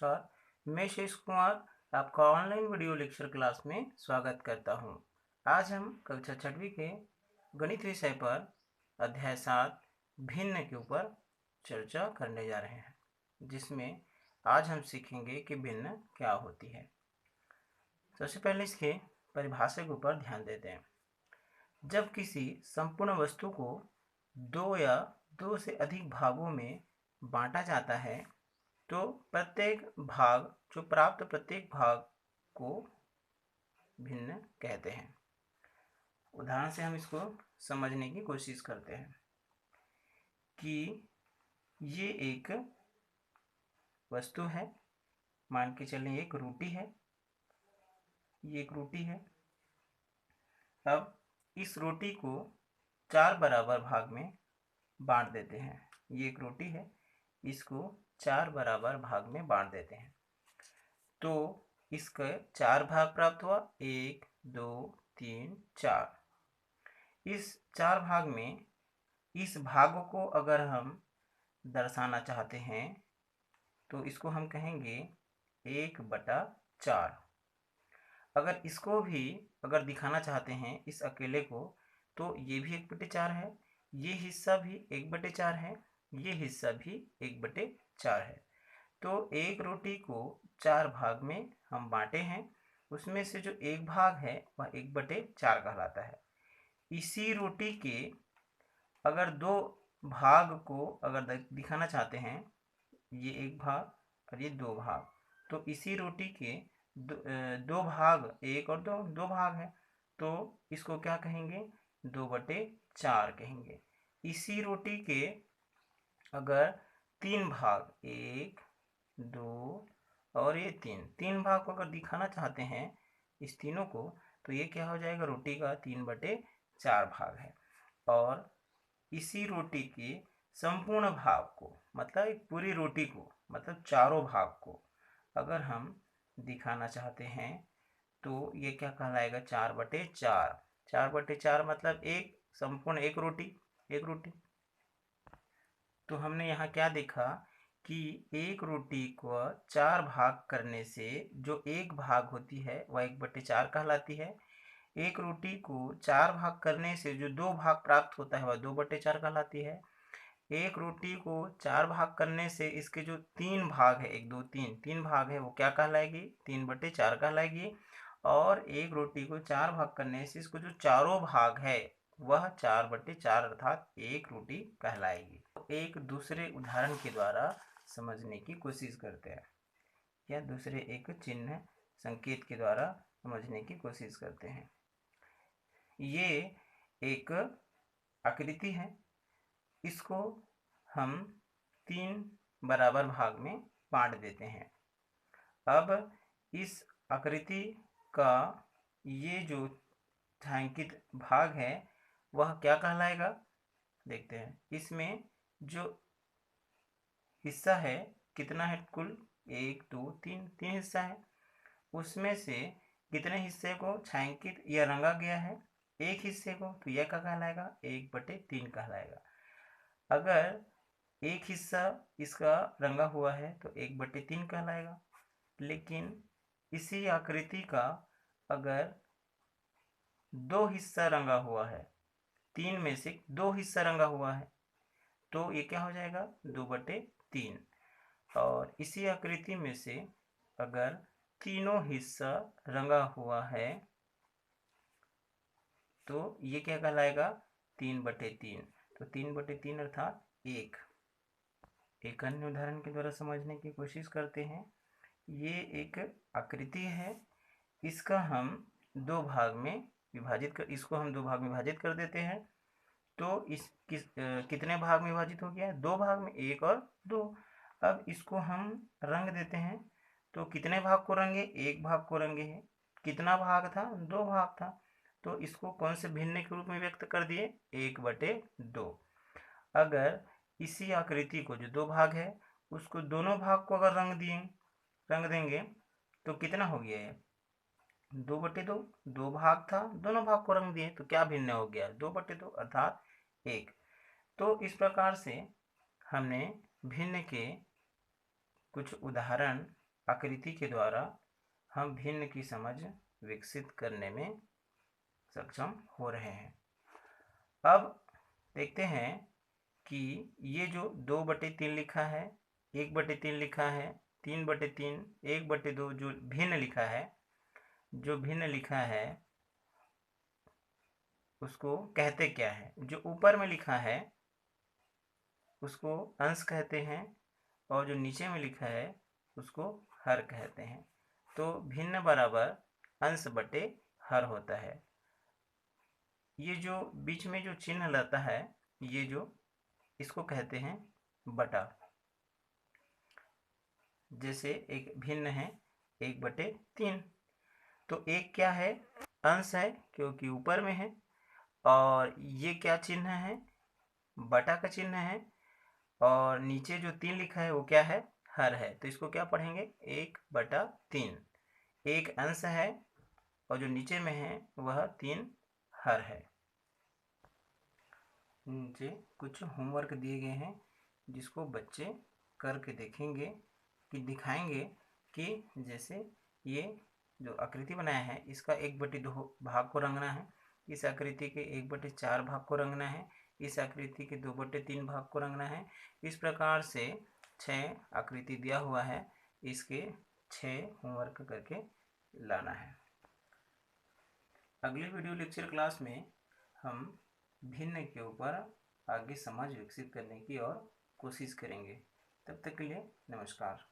नमस्कार, मैं शेष कुमार आपका ऑनलाइन वीडियो लेक्चर क्लास में स्वागत करता हूं। आज हम कक्षा 6वीं के गणित विषय पर अध्याय 7 भिन्न के ऊपर चर्चा करने जा रहे हैं, जिसमें आज हम सीखेंगे कि भिन्न क्या होती है। सबसे पहले इसके परिभाषा के ऊपर ध्यान देते हैं। जब किसी संपूर्ण वस्तु को दो या दो से अधिक भागों में बांटा जाता है तो प्रत्येक भाग जो प्राप्त प्रत्येक भाग को भिन्न कहते हैं। उदाहरण से हम इसको समझने की कोशिश करते हैं कि ये एक वस्तु है, मान के चलें एक रोटी है, ये एक रोटी है। अब इस रोटी को 4 बराबर भाग में बांट देते हैं। ये एक रोटी है, इसको 4 बराबर भाग में बांट देते हैं तो इसके 4 भाग प्राप्त हुआ, 1 2 3 4। इस 4 भाग में इस भाग को अगर हम दर्शाना चाहते हैं तो इसको हम कहेंगे 1/4। अगर इसको भी अगर दिखाना चाहते हैं इस अकेले को, तो ये भी 1/4 है, ये हिस्सा भी 1/4 है, ये हिस्सा भी 1/4 है। तो एक रोटी को 4 भाग में हम बांटे हैं, उसमें से जो एक भाग है वह 1/4 कहलाता है। इसी रोटी के अगर दो भाग को अगर दिखाना चाहते हैं, ये एक भाग और ये दो भाग, तो इसी रोटी के दो भाग, एक और दो भाग है, तो इसको क्या कहेंगे, 2/4 कहेंगे। इसी रोटी के अगर 3 भाग, 1 2 और ये 3 भाग को अगर दिखाना चाहते हैं इस तीनों को, तो ये क्या हो जाएगा, रोटी का 3/4 भाग है। और इसी रोटी के संपूर्ण भाग को, मतलब एक पूरी रोटी को, मतलब चारों भाग को अगर हम दिखाना चाहते हैं तो ये क्या कहलाएगा, 4/4। 4/4 मतलब एक संपूर्ण एक रोटी। तो हमने यहाँ क्या देखा कि एक रोटी को 4 भाग करने से जो एक भाग होती है वह 1/4 कहलाती है। एक रोटी को 4 भाग करने से जो दो भाग प्राप्त होता है वह 2/4 कहलाती है। एक रोटी को 4 भाग करने से इसके जो 3 भाग है, 1 2 3 भाग है, वो क्या कहलाएगी, 3/4 कहलाएगी। और एक रोटी को 4 भाग करने से इसको जो चारों भाग है वह 4/4 अर्थात एक रोटी कहलाएगी। एक दूसरे उदाहरण के द्वारा समझने की कोशिश करते हैं, या दूसरे एक चिन्ह संकेत के द्वारा समझने की कोशिश करते हैं। ये एक आकृति है, इसको हम 3 बराबर भाग में बांट देते हैं। अब इस आकृति का ये जो छायांकित भाग है वह क्या कहलाएगा, देखते हैं। इसमें जो हिस्सा है कितना है, कुल 1 2 3 हिस्सा है, उसमें से कितने हिस्से को छायांकित या रंगा गया है, एक हिस्से को, तो यह क्या कहलाएगा, 1/3 कहलाएगा। अगर एक हिस्सा इसका रंगा हुआ है तो 1/3 कहलाएगा। लेकिन इसी आकृति का अगर 2 हिस्सा रंगा हुआ है, 3 में से 2 हिस्सा रंगा हुआ है, तो ये क्या हो जाएगा, 2/3। और इसी आकृति में से अगर तीनों हिस्सा रंगा हुआ है तो ये क्या कहलाएगा, 3/3। तो 3/3 अर्थात 1। एक अन्य उदाहरण के द्वारा समझने की कोशिश करते हैं। ये एक आकृति है, इसका हम दो भाग में विभाजित कर, इसको हम दो भाग में विभाजित कर देते हैं। तो कितने भाग में विभाजित हो गया, 2 भाग में, 1 और 2। अब इसको हम रंग देते हैं, तो कितने भाग को रंगे, 1 भाग को रंगे हैं। कितना भाग था, 2 भाग था, तो इसको कौन से भिन्न के रूप में व्यक्त कर दिए, 1/2। अगर इसी आकृति को जो 2 भाग है उसको दोनों भाग को अगर रंग देंगे तो कितना हो गया है, 2/2। 2 भाग था, दोनों भाग को रंग दिए तो क्या भिन्न हो गया, 2/2 अर्थात 1। तो इस प्रकार से हमने भिन्न के कुछ उदाहरण आकृति के द्वारा हम भिन्न की समझ विकसित करने में सक्षम हो रहे हैं। अब देखते हैं कि ये जो 2/3 लिखा है, 1/3 लिखा है, 3/3, 1/2 जो भिन्न लिखा है, जो भिन्न लिखा है उसको कहते क्या है। जो ऊपर में लिखा है उसको अंश कहते हैं और जो नीचे में लिखा है उसको हर कहते हैं। तो भिन्न बराबर अंश बटे हर होता है। ये जो बीच में जो चिन्ह रहता है, ये जो इसको कहते हैं बटा। जैसे एक भिन्न है 1/3, तो एक क्या है, अंश है क्योंकि ऊपर में है, और ये क्या चिन्ह है, बटा का चिन्ह है, और नीचे जो 3 लिखा है वो क्या है, हर है। तो इसको क्या पढ़ेंगे, 1/3। एक अंश है और जो नीचे में है वह 3 हर है। नीचे कुछ होमवर्क दिए गए हैं जिसको बच्चे करके देखेंगे कि दिखाएंगे कि जैसे ये जो आकृति बनाया है इसका 1/2 भाग को रंगना है, इस आकृति के 1/4 भाग को रंगना है, इस आकृति के 2/3 भाग को रंगना है। इस प्रकार से 6 आकृति दिया हुआ है, इसके 6 होमवर्क करके लाना है। अगले वीडियो लेक्चर क्लास में हम भिन्न के ऊपर आगे समझ विकसित करने की और कोशिश करेंगे। तब तक के लिए नमस्कार।